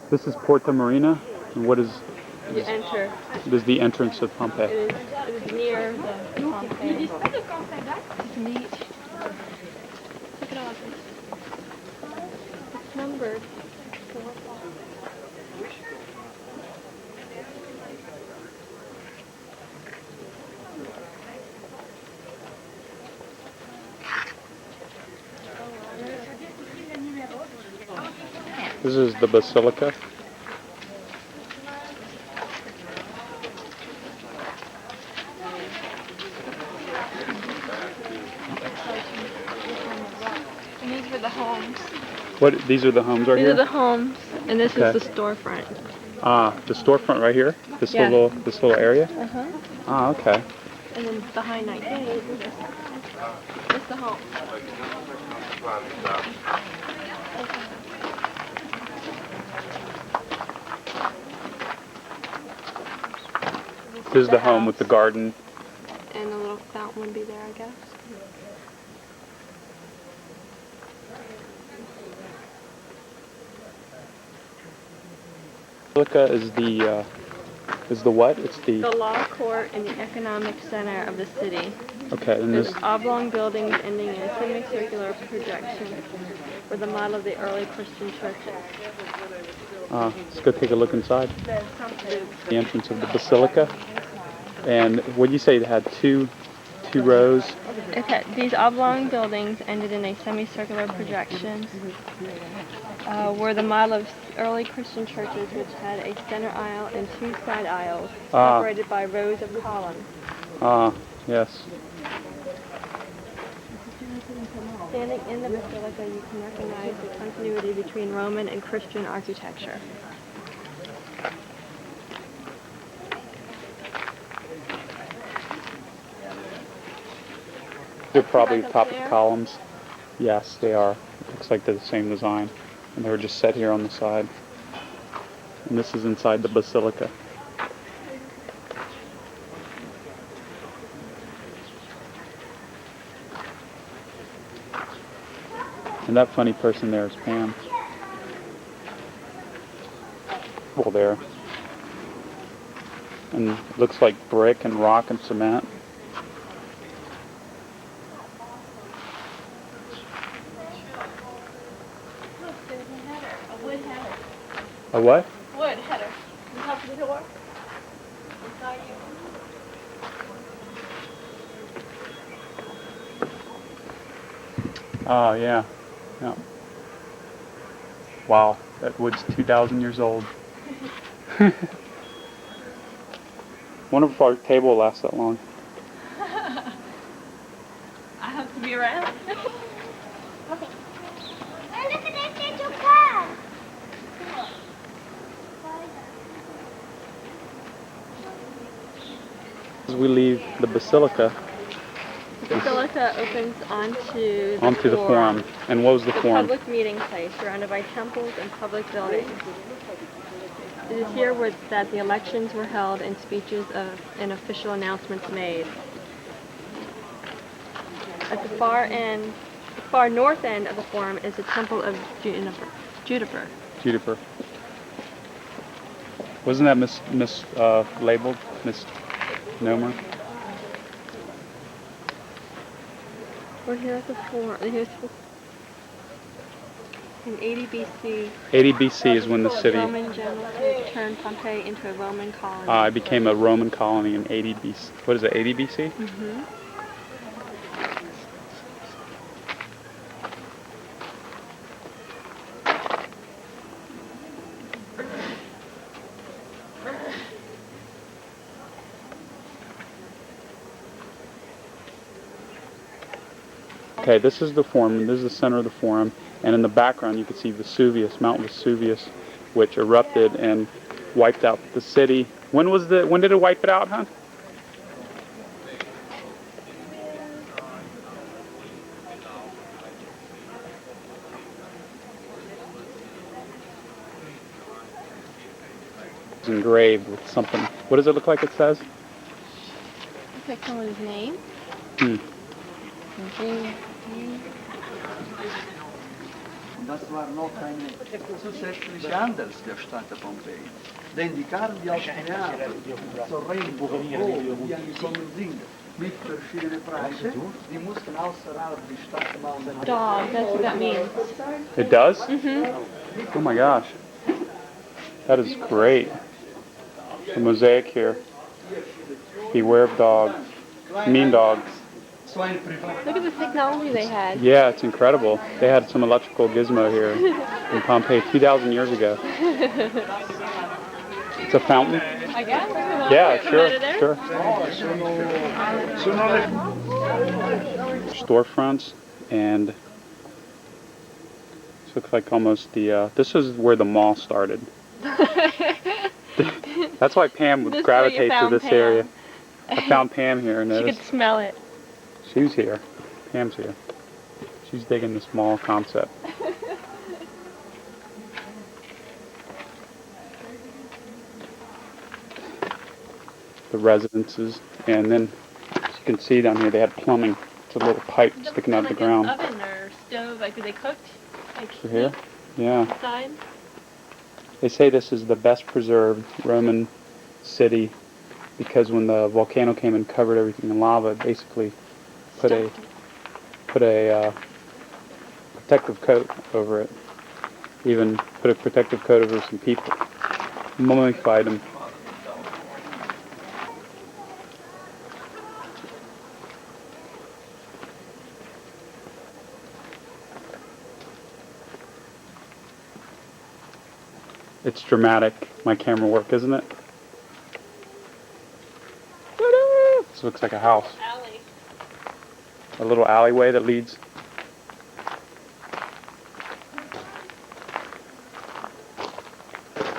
This is Porta Marina, and what is You enter. this is the entrance of Pompeii? It is near the Pompeii. It's neat. Look at all this. It's numbered. This is the Basilica. And these were the homes. What? These are the homes right These here? are the homes, and this Okay. is the storefront. Ah, the storefront right here? This Yeah. little area? Uh-huh. Ah, okay. And then behind that gate is the home. This is the home with the garden. And a little fountain would be there, I guess. Basilica is the what? It's The law court and the economic center of the city. okay. And There's this oblong buildings ending in a semicircular projection were the model of the early Christian churches. let's go take a look inside. The entrance of the Basilica. And what did you say? It had two rows. These oblong buildings ended in a semicircular projection. Were the model of early Christian churches, which had a center aisle and two side aisles, separated by rows of columns. Yes. Standing in the basilica, you can recognize the continuity between Roman and Christian architecture. They're probably top of columns. Yes, they are. It looks like they're the same design. And they were just set here on the side. And this is inside the Basilica. And that funny person there is Pam. Well, there. And it looks like brick and rock and cement. Look, there's a header, a wood header. A what? Wood header. You help the door? Inside you. Oh, yeah. Yeah. Wow, that wood's 2,000 years old. Wonder if our table will last that long. I have to be around. As we leave the Basilica, The basilica opens onto the Forum. And what was the a Forum? public meeting place surrounded by temples and public buildings. It is here that the elections were held and speeches and official announcements made. At the far north end of the Forum is the Temple of Jupiter. Jupiter. Wasn't that labeled? Misnomer? We're here at the Forum. Here's in 80 BC. 80 BC is when the city Roman generals turned Pompeii into a Roman colony. it became a Roman colony in 80 BC. What is it, 80 BC? Mm-hmm. Okay, this is the Forum, and this is the center of the Forum, and in the background you can see Vesuvius, Mount Vesuvius, which erupted and wiped out the city. When did it wipe it out, huh? It's engraved with something. What does it look like it says? Looks like someone's name. Das war noch eine zusätzliche Handels der Stadt Pompeji. Denn die kamen die aus Neapel, Sorrento, Rom, die angekommen sind, mit verschiedenen Preisen, die mussten außerhalb die Stadt machen. Dog, that's what that means. It does? Mm-hmm. Oh my gosh. That is great. The mosaic here. Beware of dogs. Mean dogs. Look at the technology they had. Yeah, it's incredible. They had some electrical gizmo here in Pompeii 2,000 years ago. It's a fountain? I guess. Yeah, sure, sure. Storefronts, and this looks like almost the, this is where the mall started. That's why Pam would This is where you gravitate to found this Pam. area. I found Pam here, and She noticed could smell it. she's here. Pam's here. She's digging this mall concept. The residences, and then as you can see down here, they had plumbing. It's a little pipe sticking out of the ground. Oven or stove, like, did they cook? Like, For here? Yeah. inside? They say this is the best preserved Roman city because when the volcano came and covered everything in lava, it basically put a protective coat over it. Even put a protective coat over some people. Mummified them. It's dramatic, my camera work, isn't it? This looks like a house. Alley. A little alleyway that leads.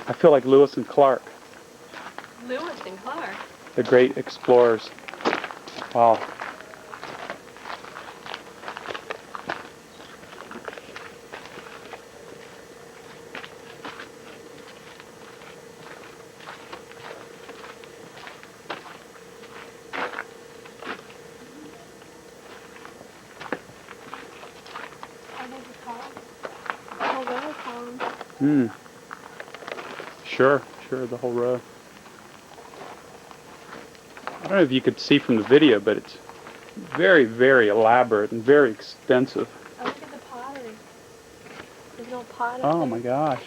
I feel like Lewis and Clark, Lewis and Clark. the great explorers. Wow. Hmm. Sure, the whole row. I don't know if you could see from the video, but it's very, very elaborate and very extensive. Oh, look at the pottery. There's no pot up Oh there. my gosh.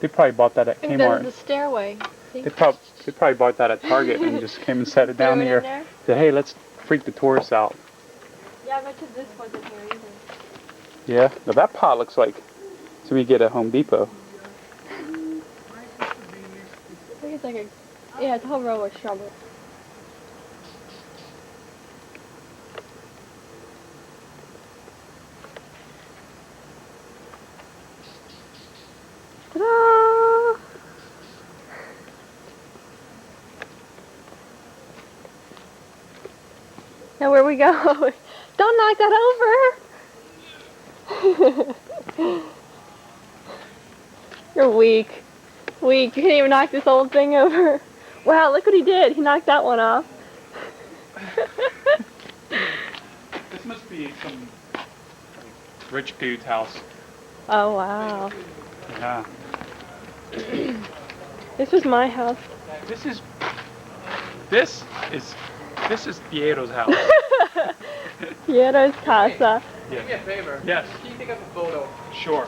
They probably bought that at Look at the Kmart. stairway. See? They probably bought that at Target and just came and set it down Threw it in here. there? Said, hey, let's freak the tourists out. Yeah, I bet you this wasn't here either. Yeah. Now that pot looks like something you get at Home Depot. I think it's like a, yeah, it's a whole row of shrubbery. Ta-da! Now where we go? Don't knock that over! You're weak. Weak. You can't even knock this old thing over. Wow, look what he did. He knocked that one off. This must be some rich dude's house. Oh, wow. Yeah. This was my house. This is Piero's house. Piero's casa. Yes. Do me a favor. Yes. Can you take us a photo? Sure.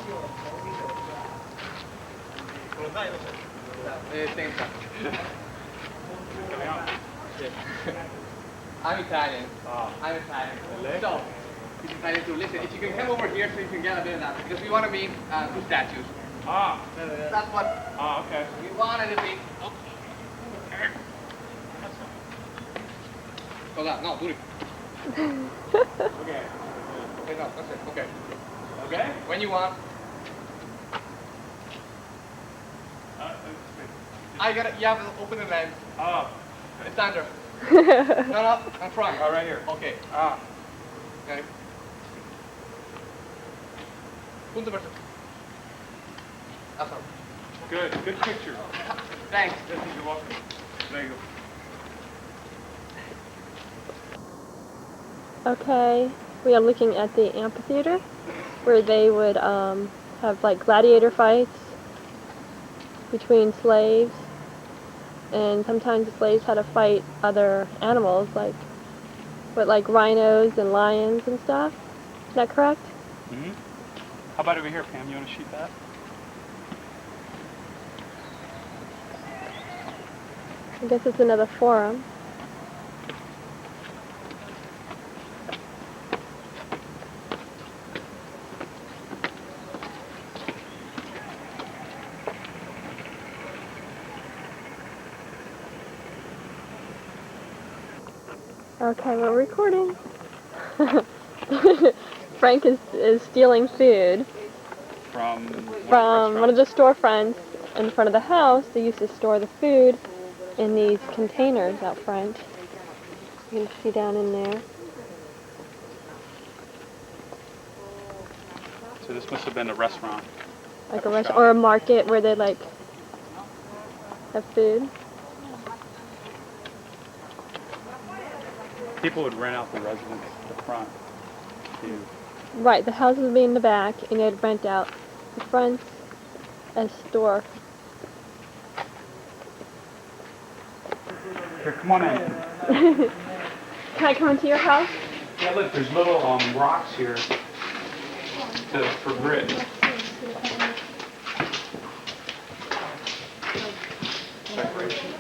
Thanks. I'm Italian. I'm Italian. So, he's Italian too. Listen, if you can come over here so you can get a bit of that, because we want to meet two statues. That's what Okay. we wanted to meet. Oh. Hold on, no, do it. Okay. Okay, no, that's it. Okay. Okay? When you want. You have to open the lens. It's under. No, in front. Oh, right here. Okay. Okay. Punto verso. That's all. Good picture. Thanks. You're welcome. There you go. Okay, we are looking at the amphitheater. where they would have like gladiator fights between slaves, and sometimes the slaves had to fight other animals like rhinos and lions and stuff. Is that correct? Mm-hmm. How about over here, Pam? You want to shoot that? I guess it's another forum. Okay, we're recording. Frank is stealing food From one of the storefronts in front of the house. They used to store the food in these containers out front. You can see down in there. So this must have been a restaurant. Like a restaurant or a market where they like have food. People would rent out the residence at the front. Right, the houses would be in the back, and they'd rent out the front as store. Here, come on in. Can I come into your house? Yeah, look, there's little rocks here for grit. Decoration.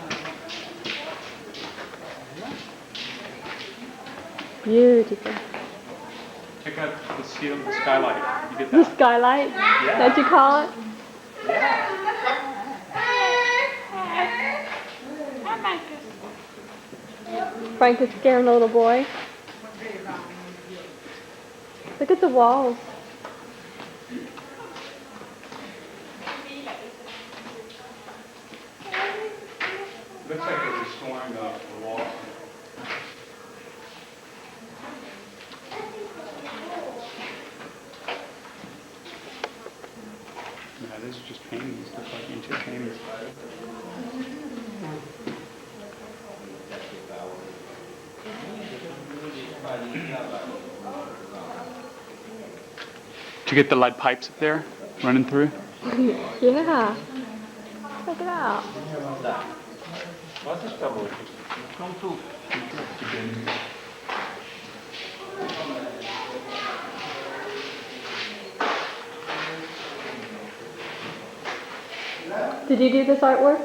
Beautiful. Check out the skylight. You get The that? skylight? Yeah. That you call it? Frank is scaring the little boy. Look at the walls. Looks like they're restoring the wall. Yeah, these are just paintings. Look like ancient paintings. Did you get the lead pipes up there running through? Yeah. Check it out. Did you do this artwork?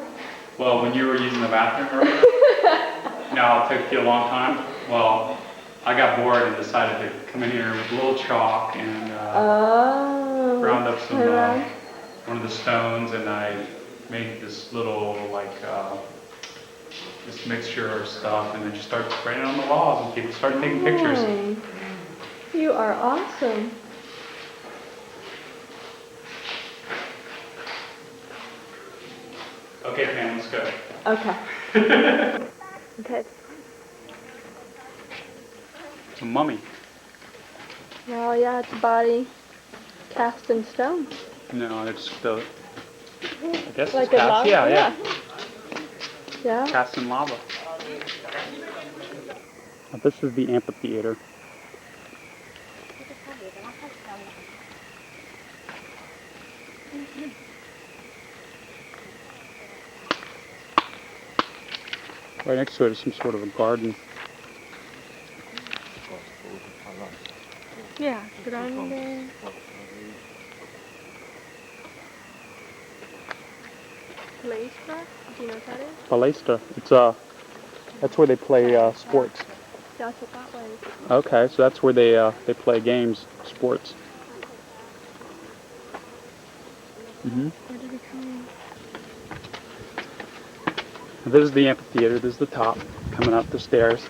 Well, when you were using the bathroom earlier, no, it took you a long time. Well, I got bored and decided to come in here with a little chalk and ground up some one of the stones, and I made this little this mixture of stuff, and then just started spraying it on the walls, and people started taking pictures. You are awesome. Okay, Pam, let's go. Okay. Okay. It's a mummy. Well, yeah, it's a body cast in stone. No, it's I guess Like it's a cast. lava? Yeah. Yeah. Cast in lava. Now, this is the amphitheater. Right next to it is some sort of a garden. Yeah, grande. Palestra? Do you know what that is? Palestra. It's that's where they play sports. That's what that was. Okay, so that's where they play games, sports. Where did we come in? This is the amphitheater. This is the top, coming up the stairs.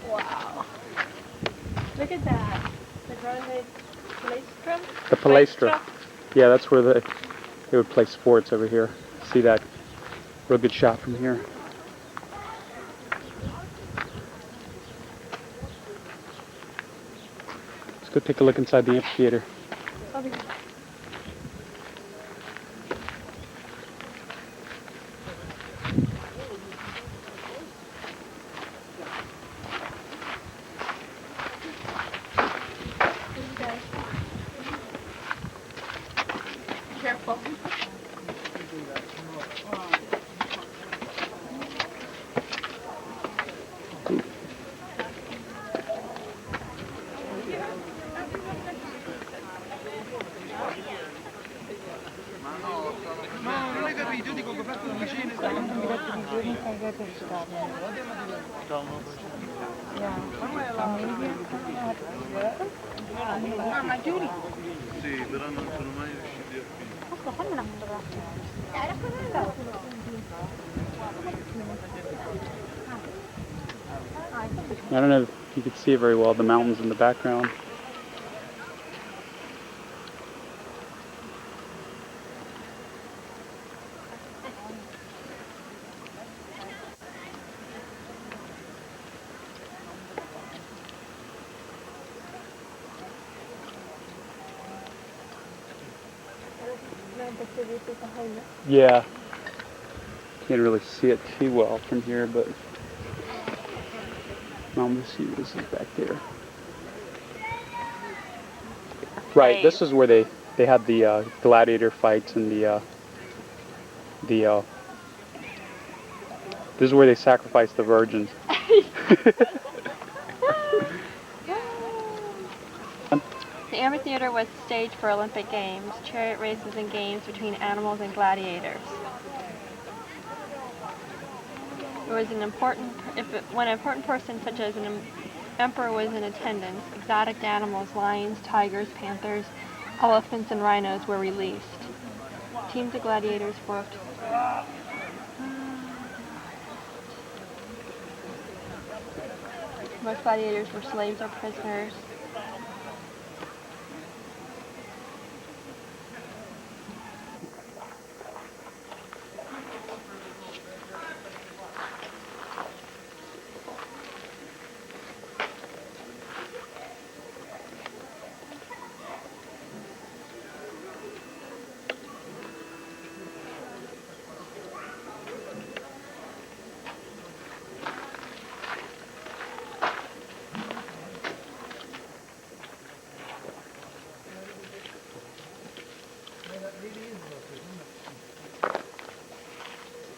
Wow. Look at that. The grande palestra? The Palestra. Yeah, that's where they would play sports over here. See that real good shot from here. Let's go take a look inside the amphitheater. Okay. Sì, però non sono mai riusciti a finire. I don't know if you could see it very well, the mountains in the background. Yeah, can't really see it too well from here, but Mount Vesuvius is back there. Right, this is where they had the gladiator fights and this is where they sacrificed the virgins. The amphitheater was the stage for Olympic Games, chariot races, and games between animals and gladiators. It was when an important person such as an emperor was in attendance, exotic animals, lions, tigers, panthers, elephants, and rhinos were released. Teams of gladiators worked. Most gladiators were slaves or prisoners.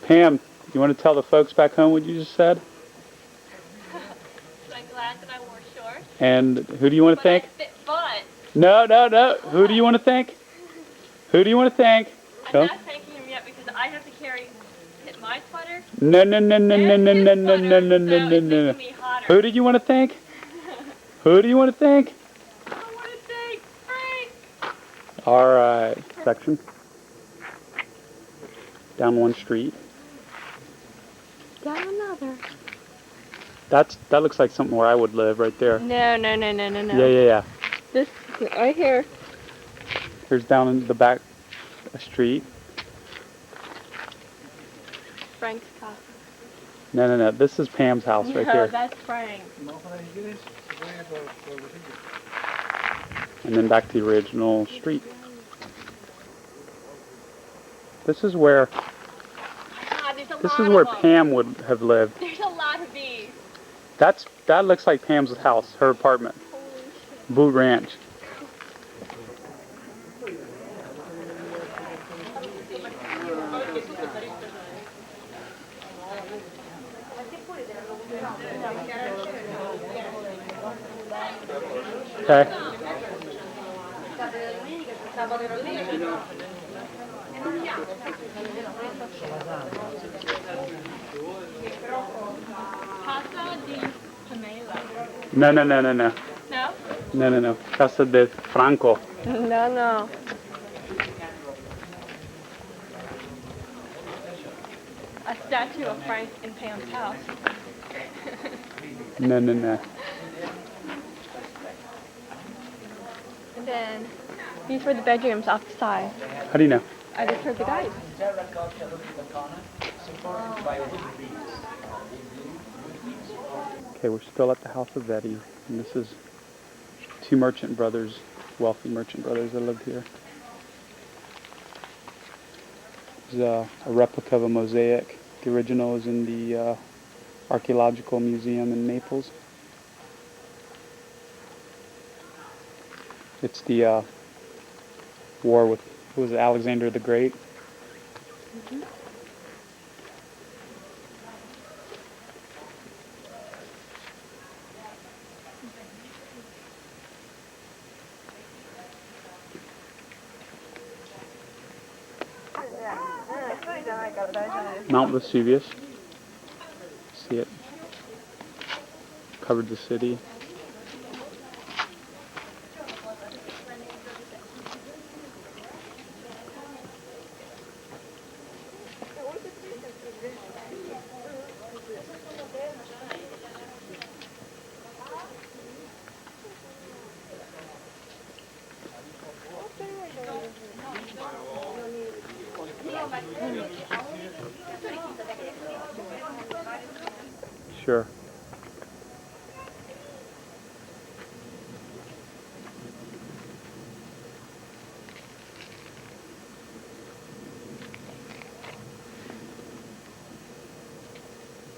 Pam, you want to tell the folks back home what you just said? I'm glad that I wore shorts. And who do you want to thank? But No. Who do you want to thank? Who do you want to thank? I'm not thanking him yet because I have to carry my sweater. No. Making me hotter. Who do you want to thank? Who do you want to thank? I want to thank Frank. All right, section. Down one street. Down another. That looks like something where I would live right there. No. Yeah. This right here. Here's down in the back a street. Frank's house. No. This is Pam's house right No, here. that's Frank. And then back to the original street. This is where Pam would have lived. There's a lot of these. That looks like Pam's house, her apartment. Boot Ranch. Okay. Casa di Pamela. No. No? No. Casa de Franco. No. A statue of Frank in Pam's house. No. And then these were the bedrooms off the side. How do you know? I just heard the guys. Okay, we're still at the house of Vetti, and this is two merchant brothers, wealthy merchant brothers that lived here. This is a replica of a mosaic. The original is in the Archaeological Museum in Naples. It's the war with, who was it, Alexander the Great? Mm-hmm. Mount Vesuvius. See it? Covered the city. Sure.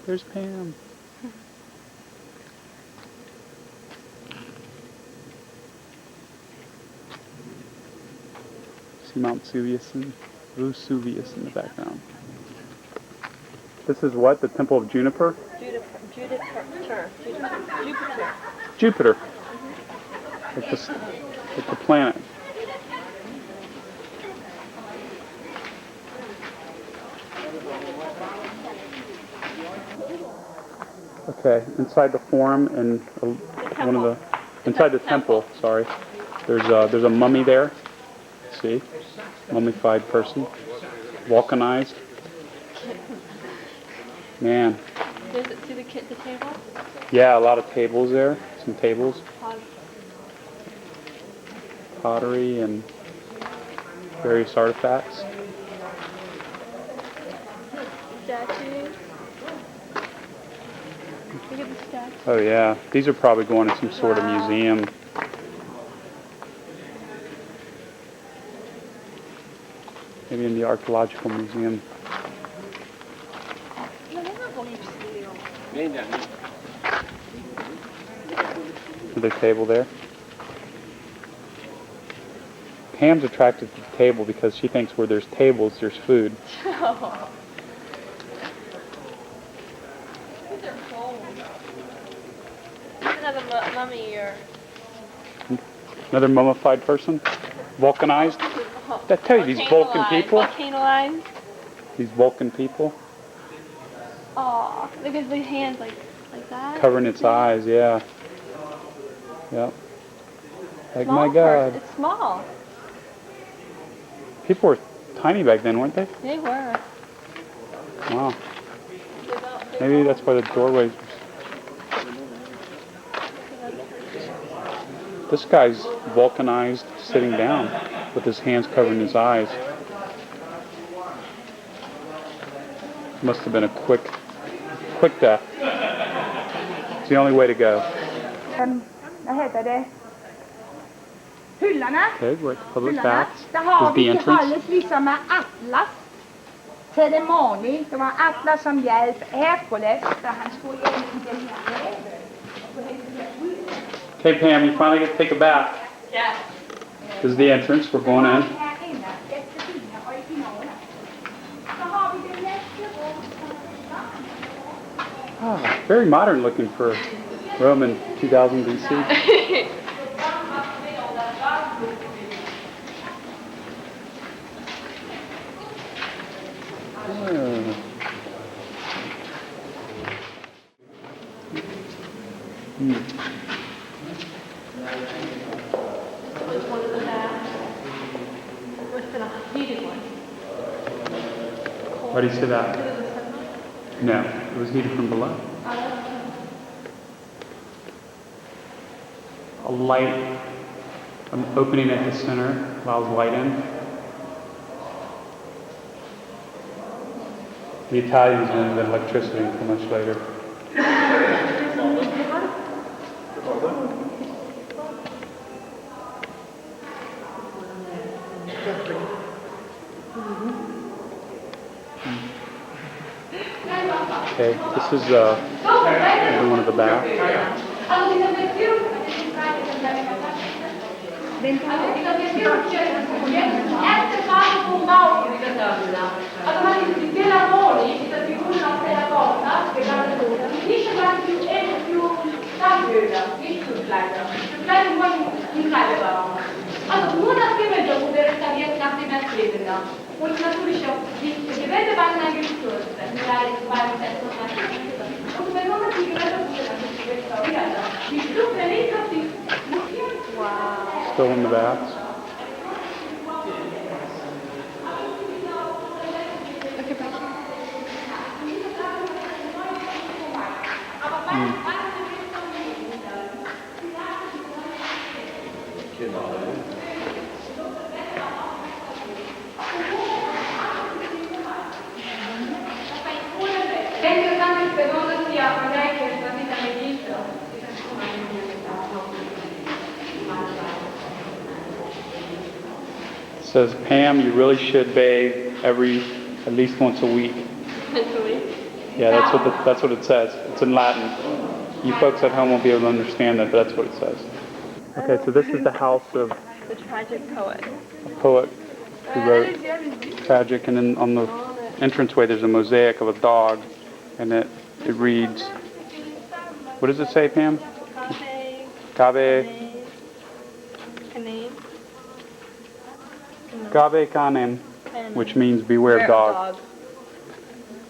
There's Pam. See Mount Vesuvius in the background. This is what? The Temple of Juniper? Jupiter. Like the planet. Okay, inside the forum and inside the temple. Sorry, there's a mummy there. See, mummified person, vulcanized. Man. See the table? Yeah, a lot of tables there. Some tables. Pottery and various artifacts. Statues. Look at the statues. Oh yeah, these are probably going to some sort of museum. Maybe in the Archaeological Museum. Another table there. Pam's attracted to the table because she thinks where there's tables, there's food. Another mummy or... Another mummified person? Vulcanized? I tell you, these Vulcan people. Volcanized. These Vulcan people. Oh, look at the hands like that. Covering its eyes, yeah. Yep. Like Small my God. It's small. People were tiny back then, weren't they? They were. Wow. Maybe that's why the doorways. This guy's vulcanized, sitting down, with his hands covering his eyes. Must have been a quick death. It's the only way to go. Vad heter det? Hyllarna. Okay, we're at the public baths. Där har This is the vi entrance. Johannes liksom med Atlas. Ceremoni. Det var Atlas som hjälp Herkules. Där han skulle egentligen Okay, Pam, you finally get to take a bath. Yeah. This is the entrance. We're going in. här inne. Jättefina originaler. Så har vi det nästa. Ah, very modern looking for Rome in 2000 BC. Which one is the bath? What's been a heated one? Why do you say that? No, it was heated from below. A light, an opening at the center allows light in. The Italians invented electricity until much later. Okay, this is one of the baths. Und natürlich auch die Gewässerwasser gestürzt, weil es Wow. Still in the baths. Look at back here. It says, Pam, you really should bathe at least once a week. Once a week. Yeah, that's what it says. It's in Latin. You folks at home won't be able to understand that, but that's what it says. Okay, so this is the house of The tragic poet. a poet who wrote tragic, and then on the entranceway there's a mosaic of a dog, and it reads, what does it say, Pam? Gabe Kanem, which means beware of dog.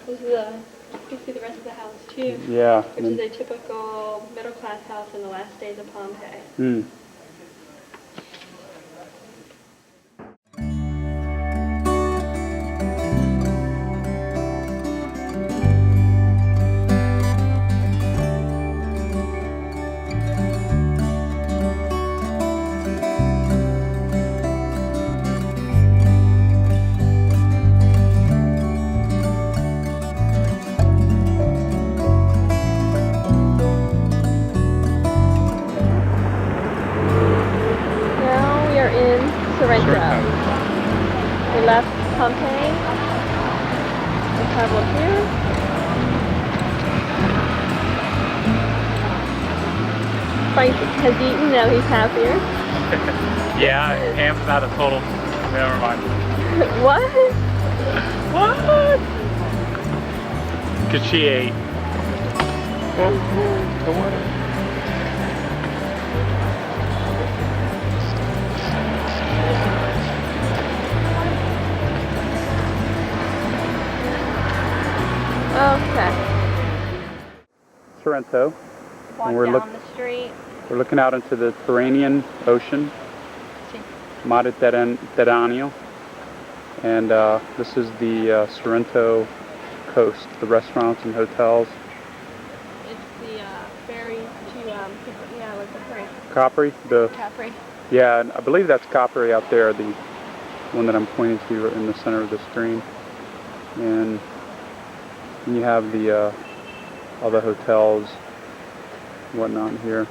This is you can see the rest of the house too. Yeah. Which is a typical middle class house in the last days of Pompeii. Hmm. Now we are in Sorrento. We left Pompeii. We traveled here. Frank has eaten, now he's happier. Yeah, Pam's not a total. Never mind. What? What? Because she ate. Okay. Sorrento. Walk And we're down the street. We're looking out into the Mediterranean Ocean, Mediterraneo, and this is the Sorrento coast, the restaurants and hotels. It's the ferry to, yeah, what's the ferry? Capri, Capri. yeah, and I believe that's Capri out there, the one that I'm pointing to in the center of the screen. And you have the all the hotels, whatnot here.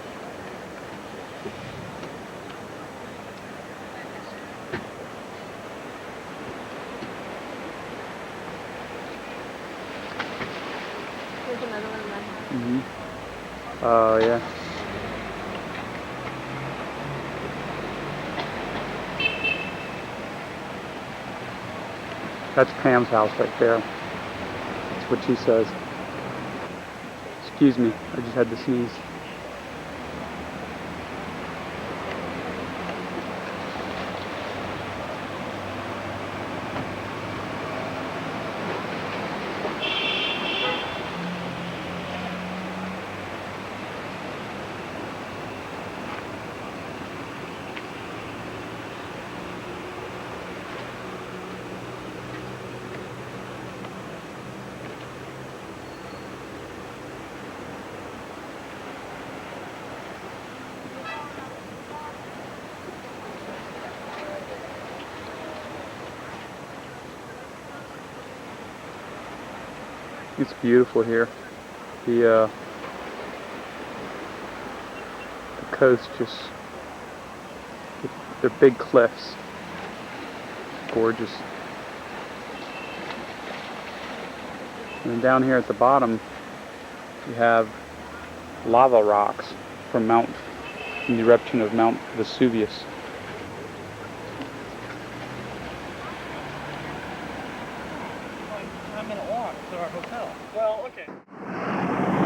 Here's another one in my house. Mm-hmm. Oh, yeah. That's Pam's house right there. That's what she says. Excuse me, I just had to sneeze. It's beautiful here. The coast just, they're big cliffs. Gorgeous. And then down here at the bottom, you have lava rocks from the eruption of Mount Vesuvius.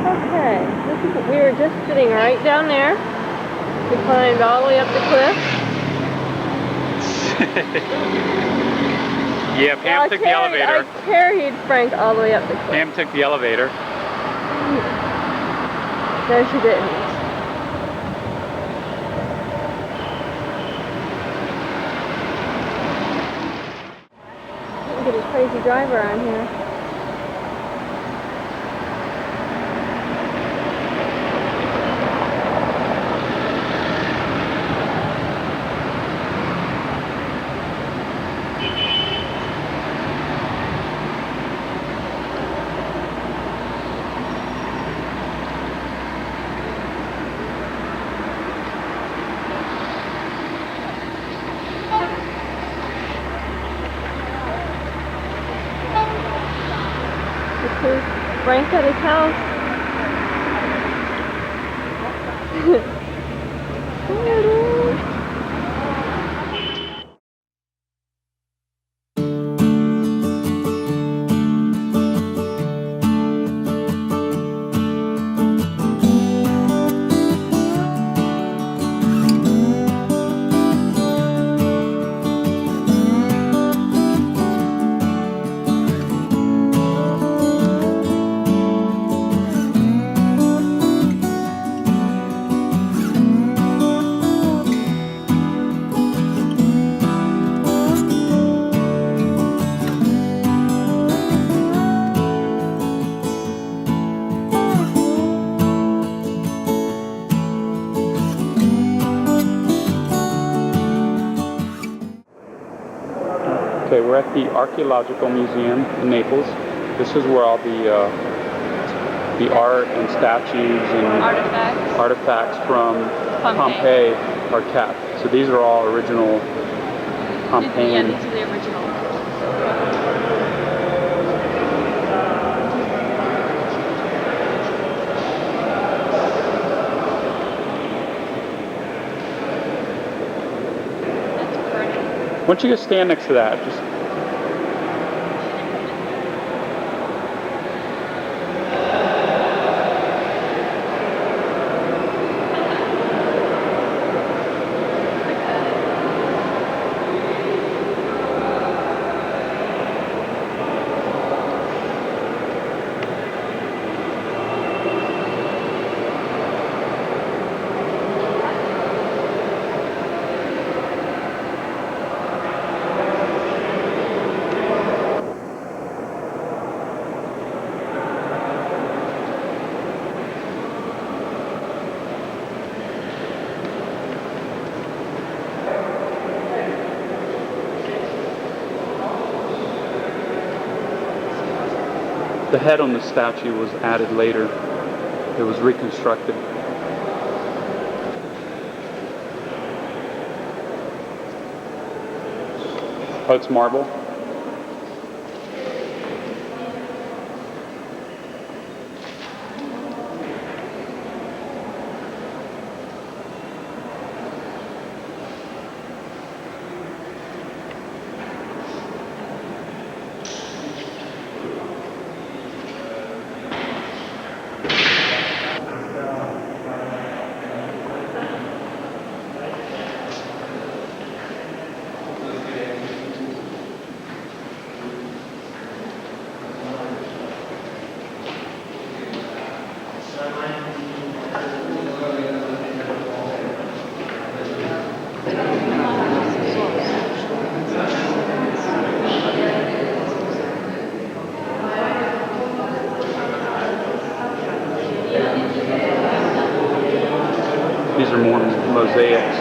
Okay, we were just sitting right down there. We climbed all the way up the cliff. Yeah, Pam took the elevator. I carried Frank all the way up the cliff. Pam took the elevator. No, she didn't. crazy drive around here. This is Frank at his house. There it is. Okay, we're at the Archaeological Museum in Naples. This is where all the art and statues and artifacts from Pompeii are kept. So these are all original Pompeian. Yeah, these are the originals. Why don't you just stand next to that? Just the head on the statue was added later. It was reconstructed. Oh, it's marble? These are more mosaics.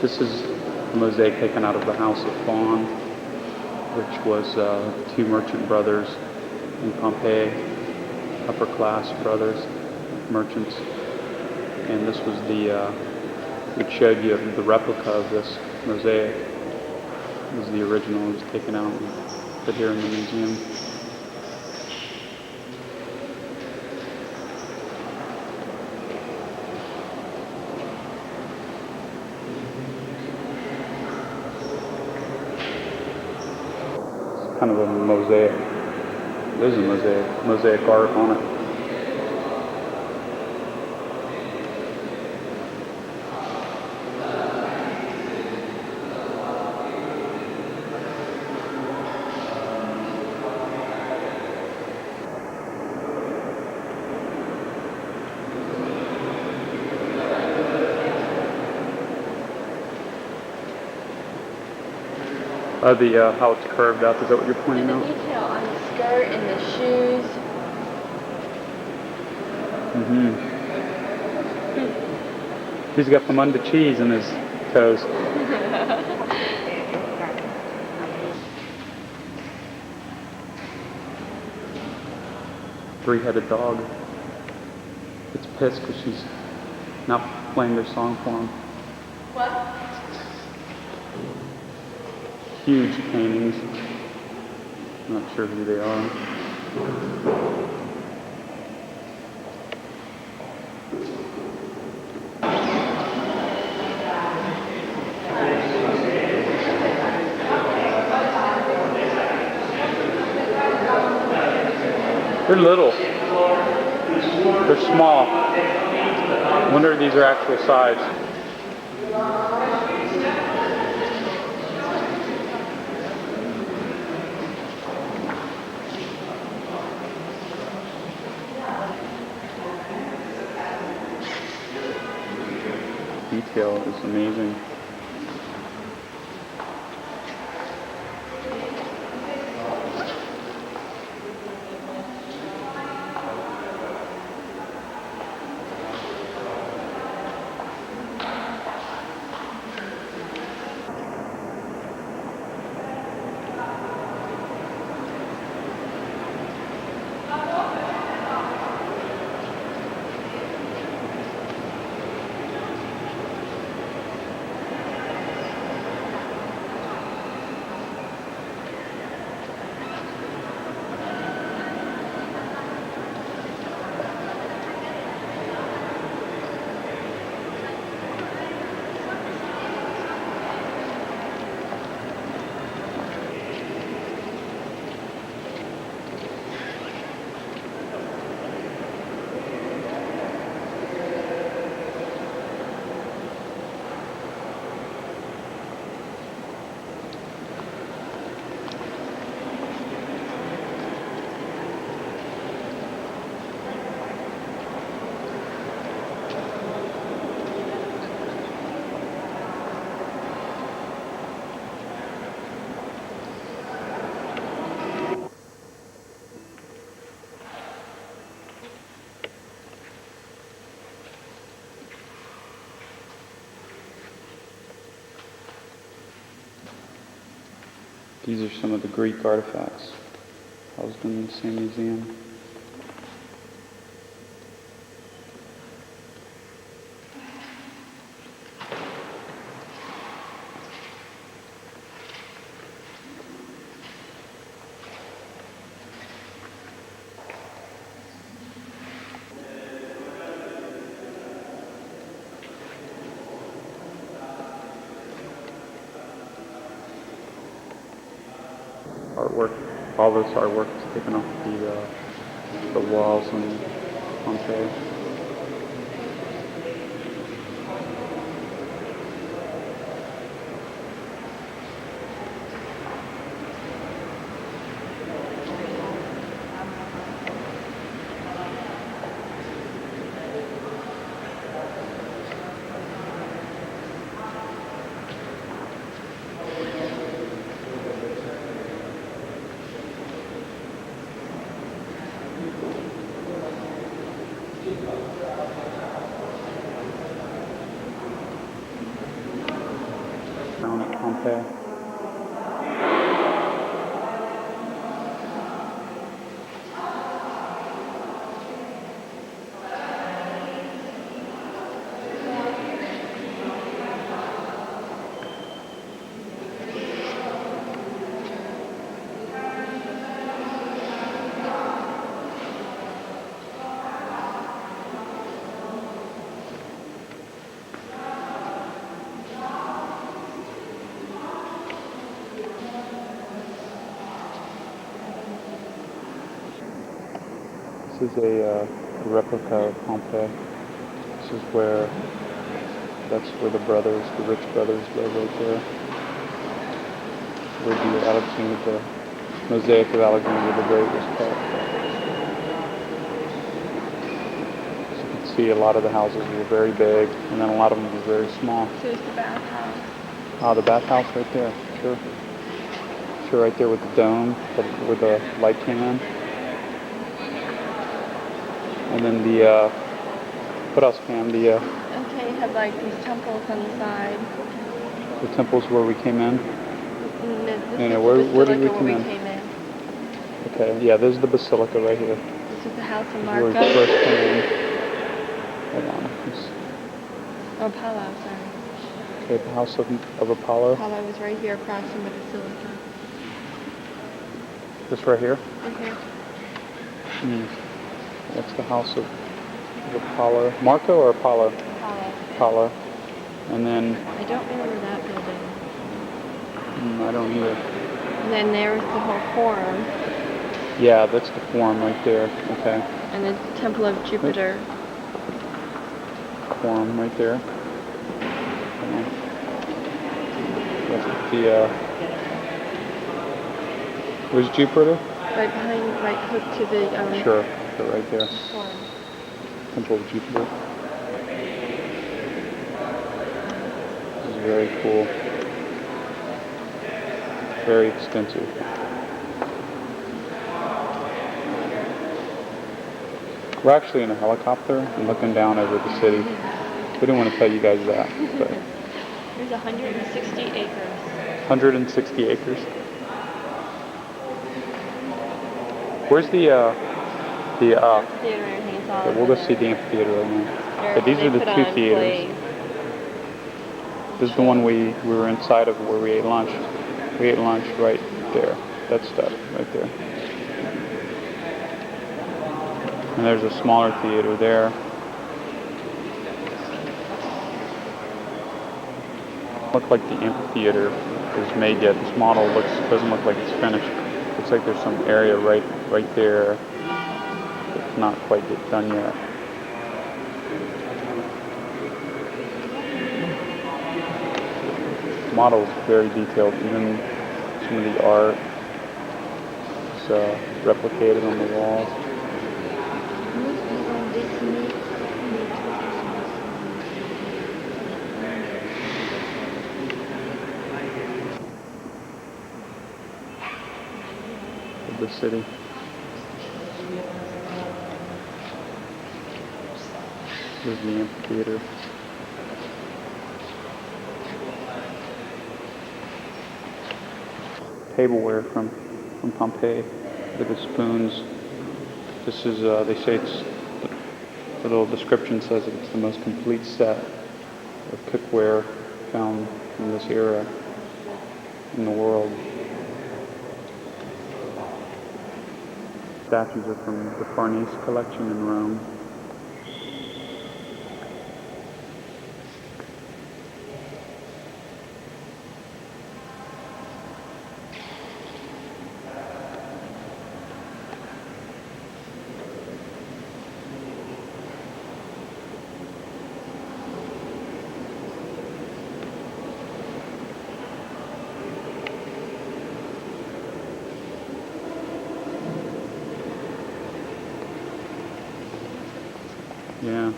This is a mosaic taken out of the House of Fawn, which was two merchant brothers in Pompeii, upper class brothers, merchants. And this was it showed you the replica of this mosaic. It was the original. It was taken out and put here in the museum. It's kind of a mosaic. There's a mosaic art on it. How it's curved up. Is that what you're pointing And the out? detail on the skirt and the shoes. Mm-hmm. He's got Famunda cheese in his toes. Three-headed dog. It's pissed because she's not playing their song for him. What? Huge paintings. I'm not sure who they are. They're little. They're small. I wonder if these are actual size. Detail is amazing. These are some of the Greek artifacts housed in the same museum. Artwork, all this artwork is taken off the walls in Pompeii. Down at Pompeii. This is a replica of Pompeii. This is that's where the rich brothers live right there. Where the mosaic of Alexander the Great was cut. So you can see a lot of the houses were very big, and then a lot of them were very small. So it's the bathhouse. Ah, the bathhouse right there, sure. picture right there with the dome, where the light came in. And then the, what else, Pam? The Okay, you have like these temples on the side. temples where we came in. This is where the did we basilica come where in? we came in. Okay, yeah, this is the basilica right here. This is the house of Where we Marco. first came in. Hold on. Or Apollo, sorry. Okay, the house of Apollo. Apollo was right here across from the basilica. This right here. Right here. That's the house of Apollo. Marco or Apollo? Apollo. Apollo. And then, I don't remember that building. I don't either. And then there's the whole forum. Yeah, that's the forum right there. Okay. And the Temple of Jupiter. Forum right there. That's where's Jupiter? Right behind, right hook to the Sure, right there. forum. Temple of Jupiter. This is very cool. Very extensive. We're actually in a helicopter and looking down over the city. We didn't want to tell you guys that, but There's 160 acres. 160 acres. Where's the Theater and everything. It's all we'll over go see the there. amphitheater right now. There, But these they are the put two on theaters. plays. This is the one we were inside of where we ate lunch. We ate lunch right there. That stuff right there. And there's a smaller theater there. Look like the amphitheater is made yet. This model doesn't look like it's finished. Looks like there's some area right there that's not quite done yet. The model is very detailed. Even some of the art is replicated on the walls. Of the city. There's the amphitheater. Tableware from Pompeii. Look at the spoons. This is, they say it's, the little description says it's the most complete set of cookware found from this era in the world. Statues are from the Farnese collection in Rome. Yeah.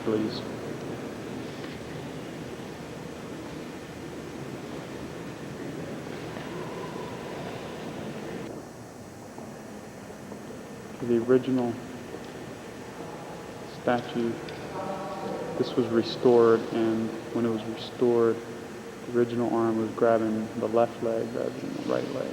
Please. The original statue, this was restored, and when it was restored, the original arm was grabbing the left leg rather than the right leg.